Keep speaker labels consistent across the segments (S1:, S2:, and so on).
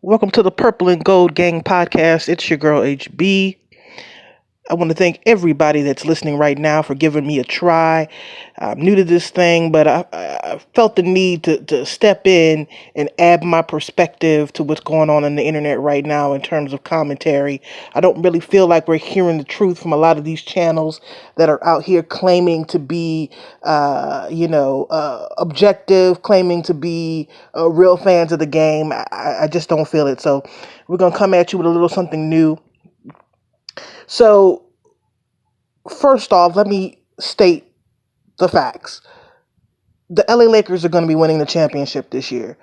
S1: Welcome to the Purple and Gold Gang podcast. It's your girl HB. I want to thank everybody that's listening right now for giving me a try. I'm new to this thing, but I felt the need to step in and add my perspective to what's going on the internet right now in terms of commentary. I don't really feel like we're hearing the truth from a lot of these channels that are out here claiming to be, objective, claiming to be real fans of the game. I just don't feel it. So we're going to come at you with a little something new. So, first off, let me state the facts. The LA Lakers are going to be winning the championship this year.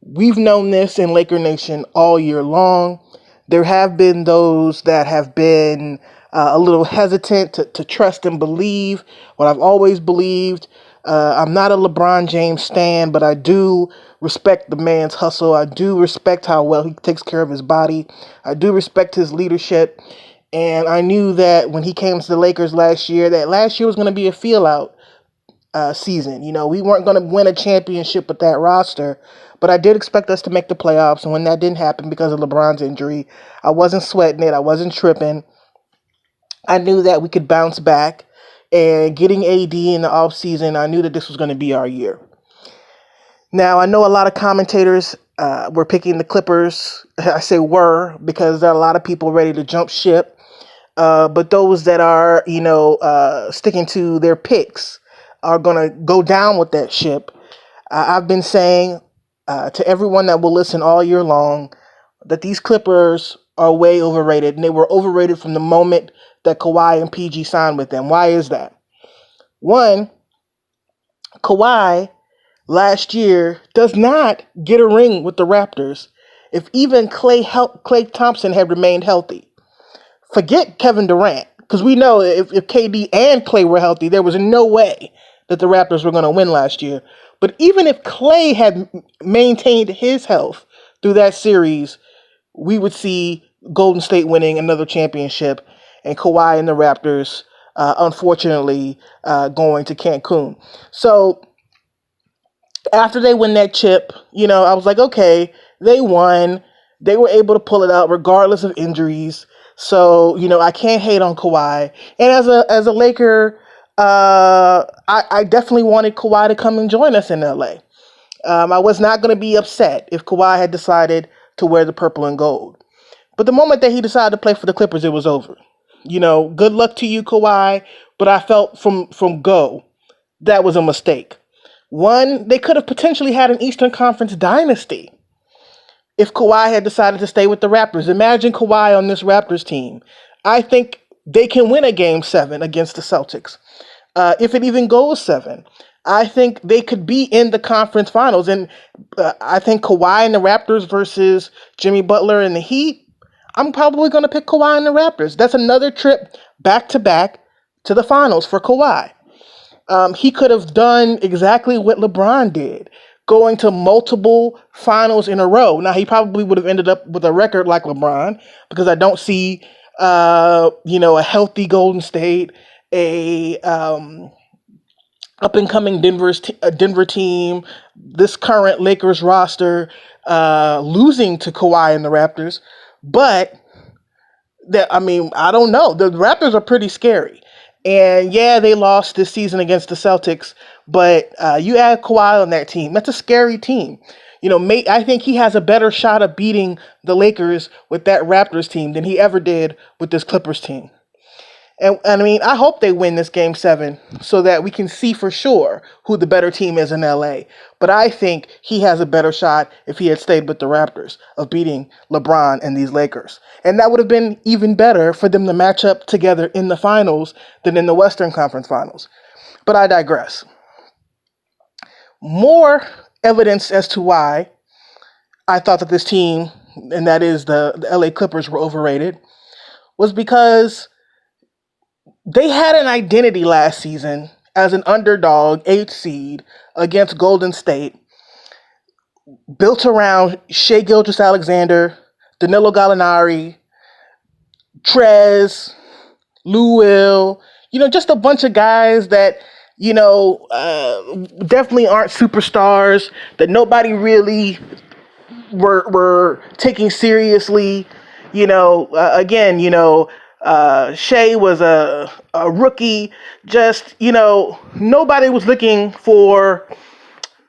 S1: We've known this in Laker Nation all year long. There have been those that have been a little hesitant to trust and believe what I've always believed. I'm not a LeBron James stan, but I do respect the man's hustle. I do respect how well he takes care of his body. I do respect his leadership. And I knew that when he came to the Lakers last year, that last year was going to be a feel-out season. You know, we weren't going to win a championship with that roster, but I did expect us to make the playoffs. And when that didn't happen because of LeBron's injury, I wasn't sweating it. I wasn't tripping. I knew that we could bounce back. And getting AD in the offseason, I knew that this was going to be our year. Now, I know a lot of commentators were picking the Clippers. I say were because there are a lot of people ready to jump ship. But those that are, sticking to their picks are going to go down with that ship. I've been saying to everyone that will listen all year long that these Clippers are way overrated. And they were overrated from the moment that Kawhi and PG signed with them. Why is that? One, Kawhi last year does not get a ring with the Raptors if even Klay Thompson had remained healthy. Forget Kevin Durant, because we know if KD and Klay were healthy, there was no way that the Raptors were going to win last year. But even if Klay had maintained his health through that series, we would see Golden State winning another championship and Kawhi and the Raptors, unfortunately, going to Cancun. So after they win that chip, I was like, okay, they won. They were able to pull it out regardless of injuries. So, I can't hate on Kawhi. And as a Laker, I definitely wanted Kawhi to come and join us in LA. I was not going to be upset if Kawhi had decided to wear the purple and gold. But the moment that he decided to play for the Clippers, it was over. Good luck to you, Kawhi. But I felt from go, that was a mistake. One, they could have potentially had an Eastern Conference dynasty if Kawhi had decided to stay with the Raptors. Imagine Kawhi on this Raptors team. I think they can win a Game 7 against the Celtics. If it even goes 7, I think they could be in the conference finals. And I think Kawhi and the Raptors versus Jimmy Butler and the Heat, I'm probably going to pick Kawhi and the Raptors. That's another trip back-to-back to the finals for Kawhi. He could have done exactly what LeBron did, going to multiple finals in a row. Now, he probably would have ended up with a record like LeBron because I don't see, a healthy Golden State, a up-and-coming Denver team, this current Lakers roster losing to Kawhi and the Raptors. But, I don't know. The Raptors are pretty scary. And yeah, they lost this season against the Celtics, but you add Kawhi on that team. That's a scary team. I think he has a better shot of beating the Lakers with that Raptors team than he ever did with this Clippers team. And I hope they win this Game 7 so that we can see for sure who the better team is in LA. But I think he has a better shot if he had stayed with the Raptors of beating LeBron and these Lakers. And that would have been even better for them to match up together in the finals than in the Western Conference Finals. But I digress. More evidence as to why I thought that this team, and that is the LA Clippers, were overrated, was because they had an identity last season as an underdog 8th seed against Golden State, built around Shai Gilgeous-Alexander, Danilo Gallinari, Trez, Lou Will, just a bunch of guys that, definitely aren't superstars, that nobody really were taking seriously. Again, Shea was a rookie. Just, nobody was looking for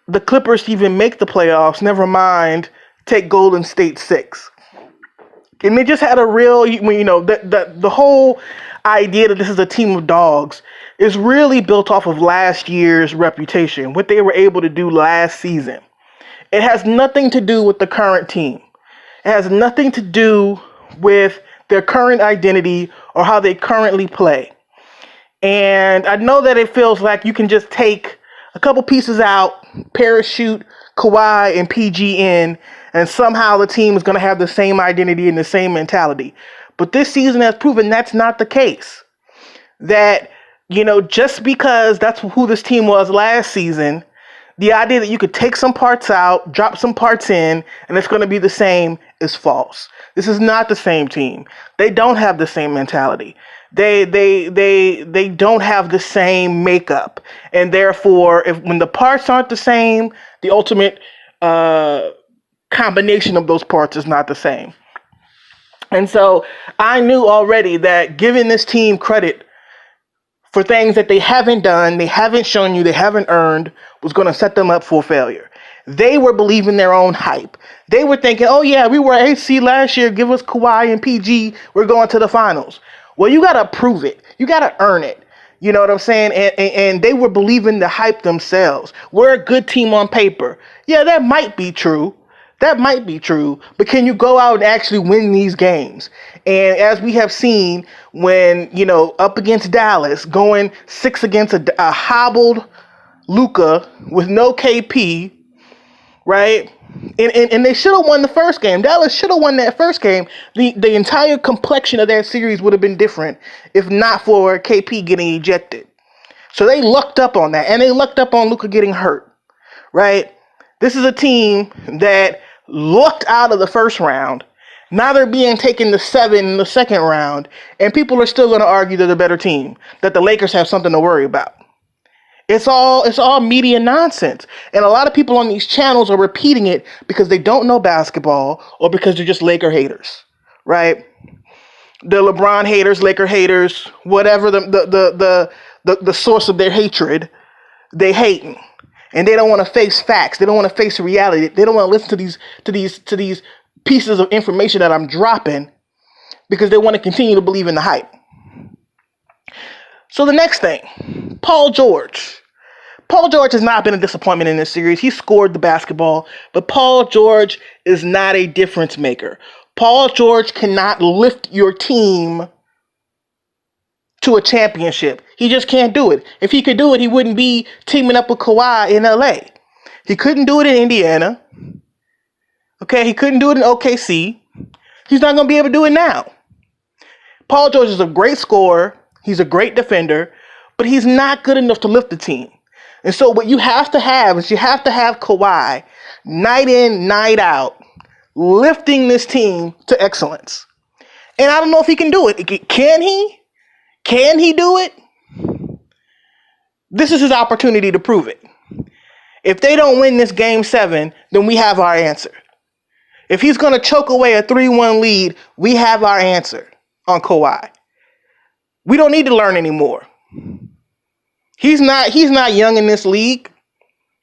S1: the Clippers to even make the playoffs. Never mind take Golden State 6. And they just had a real, the whole idea that this is a team of dogs is really built off of last year's reputation, what they were able to do last season. It has nothing to do with the current team. It has nothing to do with their current identity or how they currently play. And I know that it feels like you can just take a couple pieces out, parachute Kawhi and PG in, and somehow the team is going to have the same identity and the same mentality. But this season has proven that's not the case. That, just because that's who this team was last season, the idea that you could take some parts out, drop some parts in, and it's going to be the same is false. This is not the same team. They don't have the same mentality. They don't have the same makeup. And therefore, when the parts aren't the same, the ultimate combination of those parts is not the same. And so I knew already that giving this team credit for things that they haven't done, they haven't shown you, they haven't earned, was going to set them up for failure. They were believing their own hype. They were thinking, oh yeah, we were AC last year, give us Kawhi and PG, we're going to the finals. Well, you got to prove it. You got to earn it. You know what I'm saying? And they were believing the hype themselves. We're a good team on paper. Yeah, that might be true. That might be true. But can you go out and actually win these games? And as we have seen when, up against Dallas, going 6 against a hobbled Luka with no KP, right? And they should have won the first game. Dallas should have won that first game. The entire complexion of that series would have been different if not for KP getting ejected. So they lucked up on that. And they lucked up on Luka getting hurt, right? This is a team that lucked out of the first round. Now they're being taken to 7 in the second round. And people are still going to argue they're the better team, that the Lakers have something to worry about. It's all media nonsense. And a lot of people on these channels are repeating it because they don't know basketball or because they're just Laker haters, right? The LeBron haters, Laker haters, whatever the source of their hatred, they hating. And they don't want to face facts. They don't want to face reality. They don't want to listen to these pieces of information that I'm dropping because they want to continue to believe in the hype. So the next thing, Paul George. Paul George has not been a disappointment in this series. He scored the basketball, but Paul George is not a difference maker. Paul George cannot lift your team to a championship. He just can't do it. If he could do it, he wouldn't be teaming up with Kawhi in LA. He couldn't do it in Indiana. Okay, he couldn't do it in OKC. He's not going to be able to do it now. Paul George is a great scorer. He's a great defender, but he's not good enough to lift the team. And so what you have to have is Kawhi night in, night out, lifting this team to excellence. And I don't know if he can do it. Can he? Can he do it? This is his opportunity to prove it. If they don't win this game 7, then we have our answer. If he's going to choke away a 3-1 lead, we have our answer on Kawhi. We don't need to learn anymore. He's not young in this league.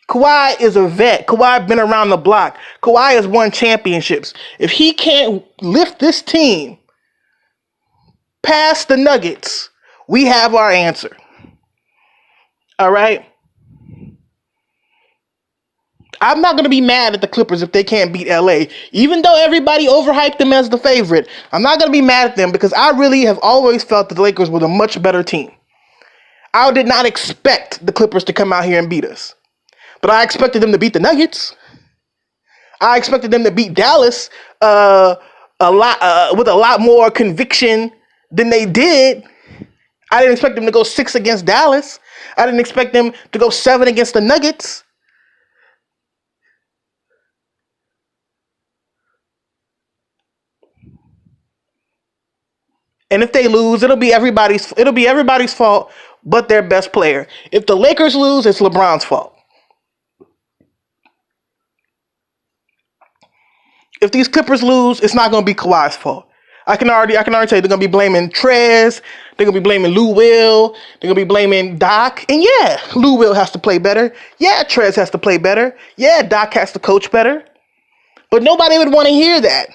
S1: Kawhi is a vet. Kawhi been around the block. Kawhi has won championships. If he can't lift this team past the Nuggets, we have our answer. All right? I'm not going to be mad at the Clippers if they can't beat LA. Even though everybody overhyped them as the favorite, I'm not going to be mad at them because I really have always felt that the Lakers were the much better team. I did not expect the Clippers to come out here and beat us. But I expected them to beat the Nuggets. I expected them to beat Dallas with a lot more conviction than they did. I didn't expect them to go 6 against Dallas. I didn't expect them to go 7 against the Nuggets. And if they lose, it'll be everybody's fault but their best player. If the Lakers lose, it's LeBron's fault. If these Clippers lose, it's not going to be Kawhi's fault. I can already tell you they're going to be blaming Trez. They're going to be blaming Lou Will. They're going to be blaming Doc. And yeah, Lou Will has to play better. Yeah, Trez has to play better. Yeah, Doc has to coach better. But nobody would want to hear that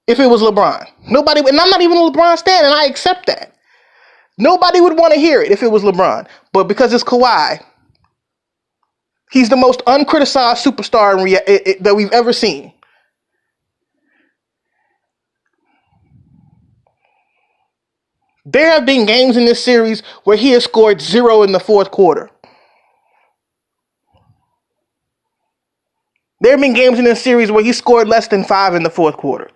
S1: if it was LeBron. Nobody, and I'm not even a LeBron stan, and I accept that. Nobody would want to hear it if it was LeBron. But because it's Kawhi, he's the most uncriticized superstar that we've ever seen. There have been games in this series where he has scored 0 in the fourth quarter. There have been games in this series where he scored less than 5 in the fourth quarter.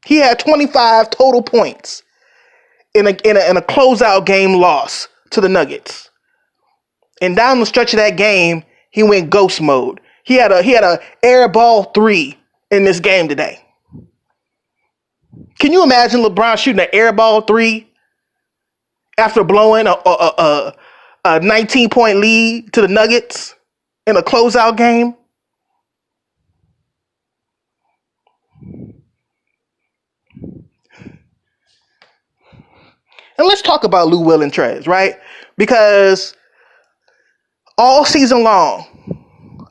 S1: He had 25 total points in a closeout game loss to the Nuggets. And down the stretch of that game, he went ghost mode. He had a air ball 3 in this game today. Can you imagine LeBron shooting an air ball 3 after blowing a 19-point lead to the Nuggets in a closeout game? And let's talk about Lou Will and Trez, right? Because all season long,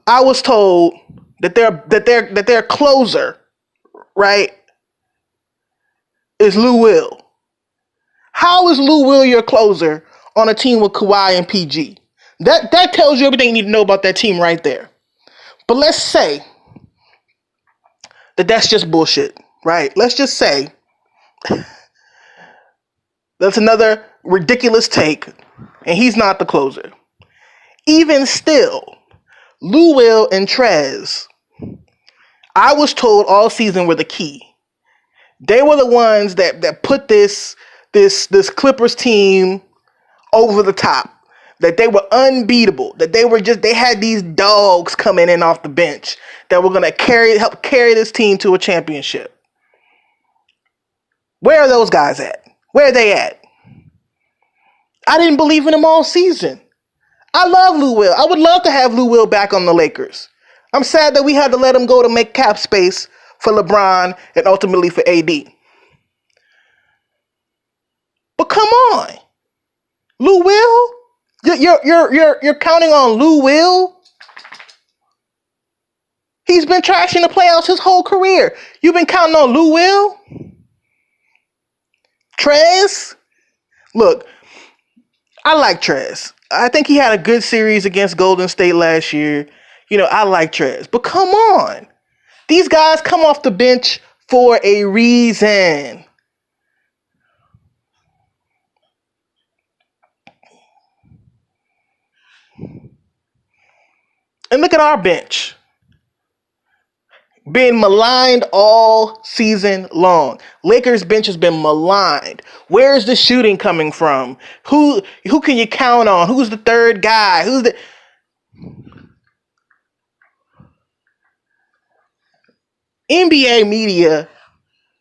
S1: I was told that their closer, right, is Lou Will. How is Lou Will your closer on a team with Kawhi and PG? That tells you everything you need to know about that team right there. But let's say that that's just bullshit, right? Let's just say that's another ridiculous take, and he's not the closer. Even still, Lou Will and Trez, I was told all season were the key. They were the ones that put this Clippers team over the top. That they were unbeatable. That they had these dogs coming in off the bench that were gonna help carry this team to a championship. Where are those guys at? Where are they at? I didn't believe in them all season. I love Lou Will. I would love to have Lou Will back on the Lakers. I'm sad that we had to let him go to make cap space for LeBron and ultimately for AD. But come on, Lou Will? You're counting on Lou Will? He's been trashing the playoffs his whole career. You've been counting on Lou Will? Trez? Look, I like Trez. I think he had a good series against Golden State last year. You know, I like Trez. But come on. These guys come off the bench for a reason. And look at our bench. Being maligned all season long. Lakers bench has been maligned. Where's the shooting coming from? Who can you count on? Who's the third guy? NBA media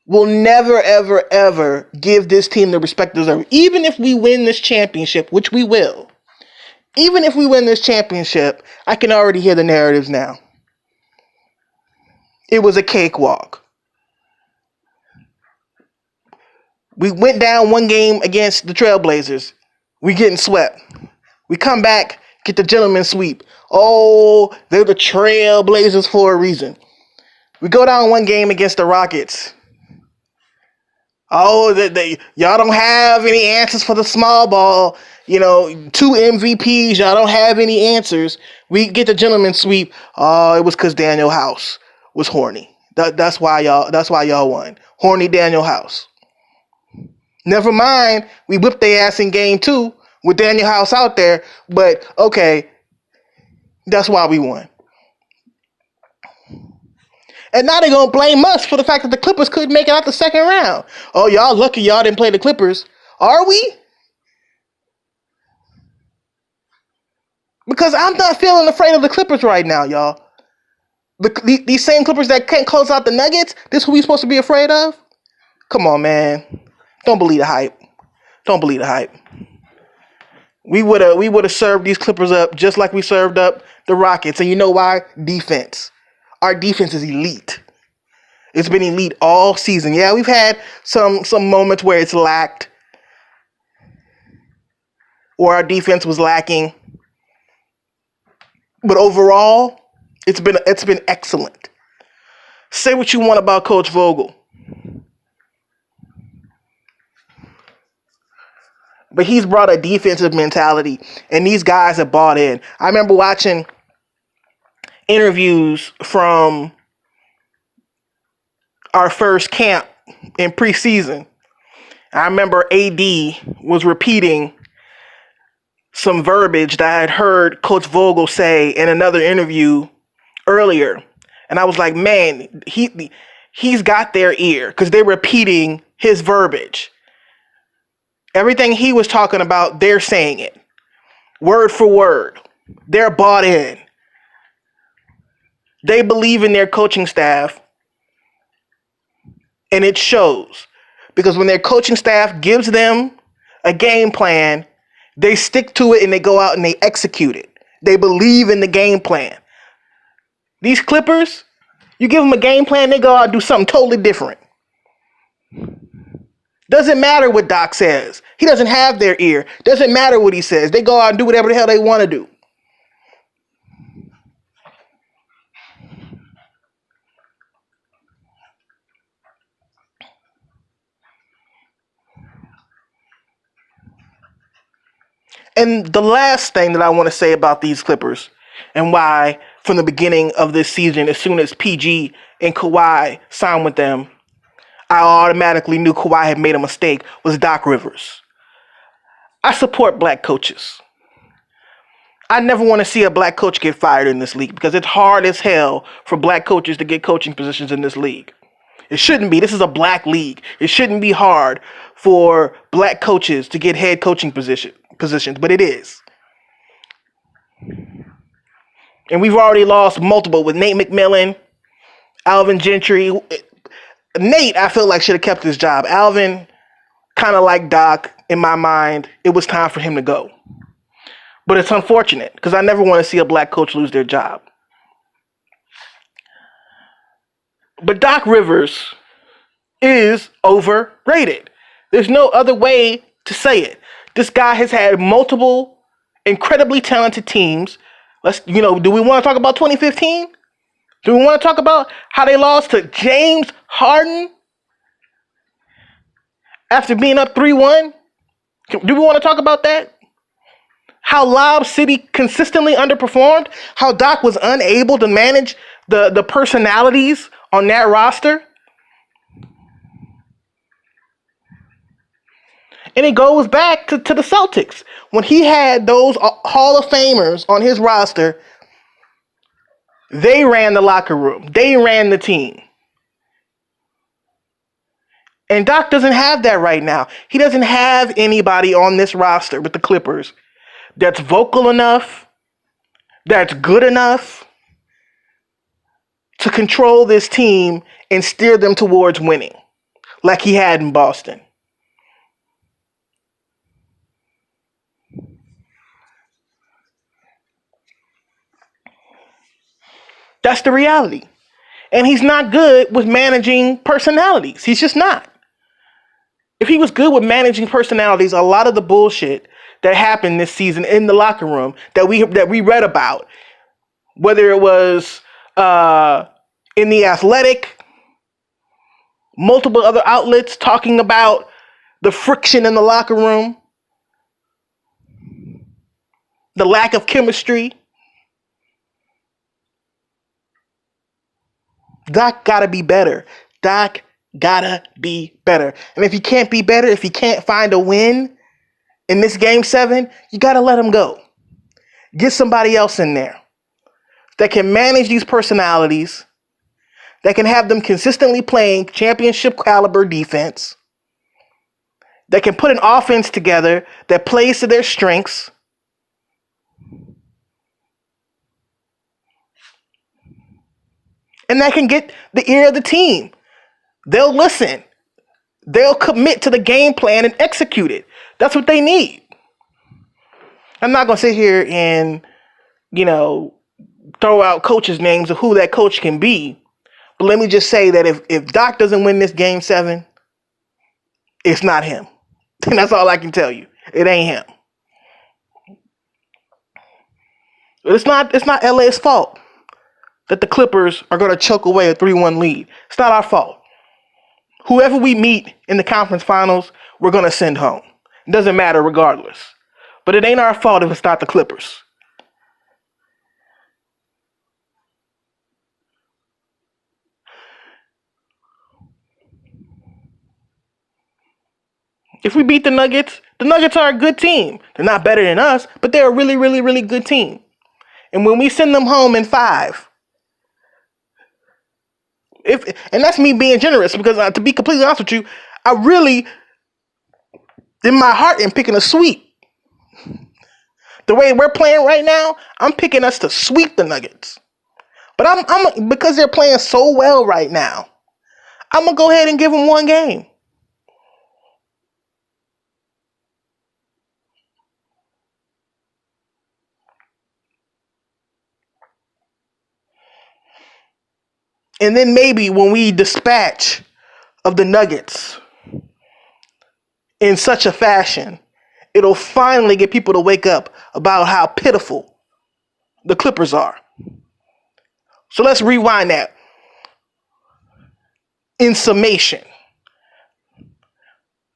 S1: will never, ever, ever give this team the respect they deserve. Even if we win this championship, which we will. Even if we win this championship, I can already hear the narratives now. It was a cakewalk. We went down one game against the Trailblazers. We getting swept. We come back, get the gentleman's sweep. Oh, they're the Trailblazers for a reason. We go down one game against the Rockets. Oh, y'all don't have any answers for the small ball. You know, 2 MVPs, y'all don't have any answers. We get the gentleman's sweep. Oh, it was because Daniel House was horny. That's why y'all won. Horny Daniel House. Never mind, we whipped their ass in game 2 with Daniel House out there, but okay, that's why we won. And now they're going to blame us for the fact that the Clippers couldn't make it out the second round. Oh, y'all lucky y'all didn't play the Clippers. Are we? Because I'm not feeling afraid of the Clippers right now, y'all. These same Clippers that can't close out the Nuggets, this is who we supposed to be afraid of? Come on, man. Don't believe the hype. Don't believe the hype. We would have served these Clippers up just like we served up the Rockets. And you know why? Defense. our defense is elite. It's been elite all season. Yeah, we've had some moments where it's lacked, or our defense was lacking. But overall, it's been excellent. Say what you want about Coach Vogel, but he's brought a defensive mentality, and these guys have bought in. I remember watching interviews from our first camp in preseason. I remember AD was repeating some verbiage that I had heard Coach Vogel say in another interview earlier. And I was like, man, he's got their ear because they're repeating his verbiage. Everything he was talking about, they're saying it. Word for word. They're bought in. They believe in their coaching staff. And it shows. Because when their coaching staff gives them a game plan, they stick to it and they go out and they execute it. They believe in the game plan. These Clippers, you give them a game plan, they go out and do something totally different. Doesn't matter what Doc says. He doesn't have their ear. Doesn't matter what he says. They go out and do whatever the hell they want to do. And the last thing that I want to say about these Clippers and why from the beginning of this season, as soon as PG and Kawhi signed with them, I automatically knew Kawhi had made a mistake, was Doc Rivers. I support black coaches. I never want to see a black coach get fired in this league because it's hard as hell for black coaches to get coaching positions in this league. It shouldn't be. This is a black league. It shouldn't be hard for black coaches to get head coaching positions, but it is. And we've already lost multiple with Nate McMillan, Alvin Gentry. Nate, I feel like, should have kept his job. Alvin, kind of like Doc, in my mind, it was time for him to go. But it's unfortunate because I never want to see a black coach lose their job. But Doc Rivers is overrated. There's no other way to say it. This guy has had multiple incredibly talented teams. Do we want to talk about 2015? Do we want to talk about how they lost to James Harden after being up 3-1? Do we want to talk about that? How Lob City consistently underperformed? How Doc was unable to manage the personalities on that roster? And it goes back to the Celtics. When he had those Hall of Famers on his roster, they ran the locker room. They ran the team. And Doc doesn't have that right now. He doesn't have anybody on this roster with the Clippers that's vocal enough, that's good enough to control this team and steer them towards winning like he had in Boston. That's the reality. And he's not good with managing personalities. He's just not. If he was good with managing personalities, a lot of the bullshit that happened this season in the locker room that we read about, whether it was in The Athletic, multiple other outlets talking about the friction in the locker room, the lack of chemistry, Doc gotta be better. Doc gotta be better. And if he can't be better, if he can't find a win in this game 7, you gotta let him go. Get somebody else in there that can manage these personalities, that can have them consistently playing championship caliber defense, that can put an offense together that plays to their strengths. And that can get the ear of the team. They'll listen. They'll commit to the game plan and execute it. That's what they need. I'm not going to sit here and, throw out coaches' names of who that coach can be. But let me just say that if Doc doesn't win this Game 7, it's not him. And that's all I can tell you. It ain't him. It's not LA's fault that the Clippers are going to choke away a 3-1 lead. It's not our fault. Whoever we meet in the conference finals, we're going to send home. It doesn't matter regardless. But it ain't our fault if it's not the Clippers. If we beat the Nuggets are a good team. They're not better than us, but they're a really, really, really good team. And when we send them home in 5, and that's me being generous, because to be completely honest with you, I really, in my heart, am picking a sweep. The way we're playing right now, I'm picking us to sweep the Nuggets. But I'm because they're playing so well right now, I'm gonna go ahead and give them 1 game. And then maybe when we dispatch of the Nuggets in such a fashion, it'll finally get people to wake up about how pitiful the Clippers are. So let's rewind that. In summation,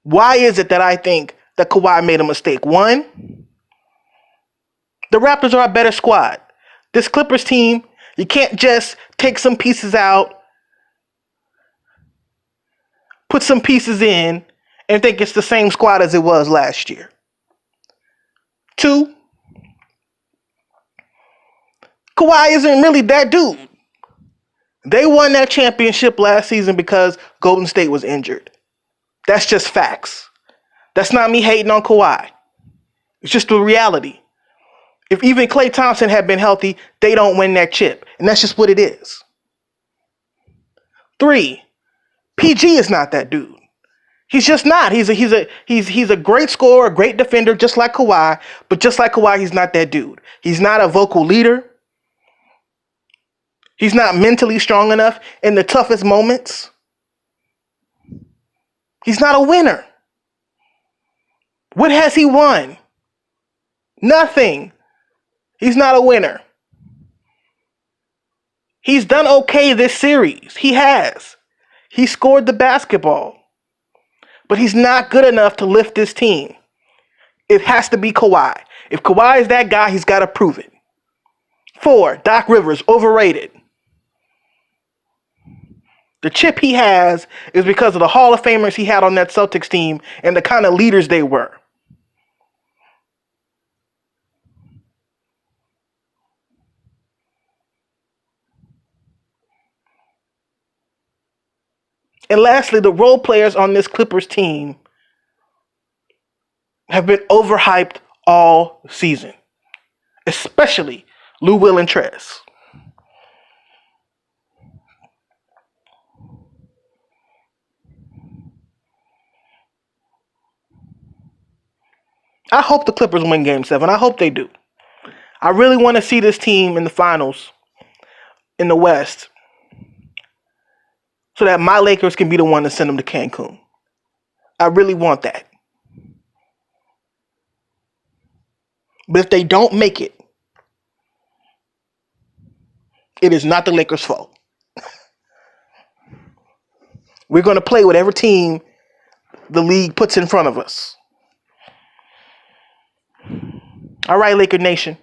S1: why is it that I think that Kawhi made a mistake? 1, the Raptors are a better squad. This Clippers team, you can't just take some pieces out, put some pieces in, and think it's the same squad as it was last year. 2, Kawhi isn't really that dude. They won that championship last season because Golden State was injured. That's just facts. That's not me hating on Kawhi. It's just the reality. If even Klay Thompson had been healthy, they don't win that chip. And that's just what it is. 3, PG is not that dude. He's just not. He's a great scorer, a great defender, just like Kawhi. But just like Kawhi, he's not that dude. He's not a vocal leader. He's not mentally strong enough in the toughest moments. He's not a winner. What has he won? Nothing. He's not a winner. He's done okay this series. He has. He scored the basketball. But he's not good enough to lift this team. It has to be Kawhi. If Kawhi is that guy, he's got to prove it. 4, Doc Rivers, overrated. The chip he has is because of the Hall of Famers he had on that Celtics team and the kind of leaders they were. And lastly, the role players on this Clippers team have been overhyped all season, especially Lou Will and Trez. I hope the Clippers win Game 7. I hope they do. I really want to see this team in the finals in the West so that my Lakers can be the one to send them to Cancun. I really want that. But if they don't make it, it is not the Lakers' fault. We're going to play whatever team the league puts in front of us. All right, Laker Nation.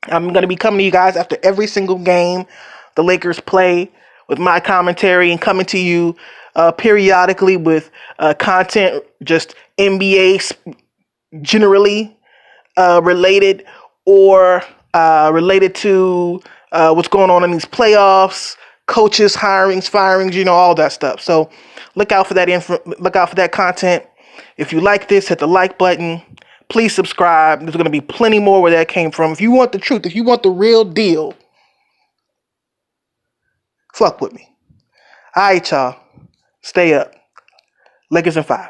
S1: I'm going to be coming to you guys after every single game the Lakers play with my commentary and coming to you periodically with content, just NBA generally related or related to what's going on in these playoffs, coaches, hirings, firings, all that stuff. So look out for that look out for that content. If you like this, hit the like button. Please subscribe. There's going to be plenty more where that came from. If you want the truth, if you want the real deal, fuck with me. All right, y'all. Stay up. Lakers in 5.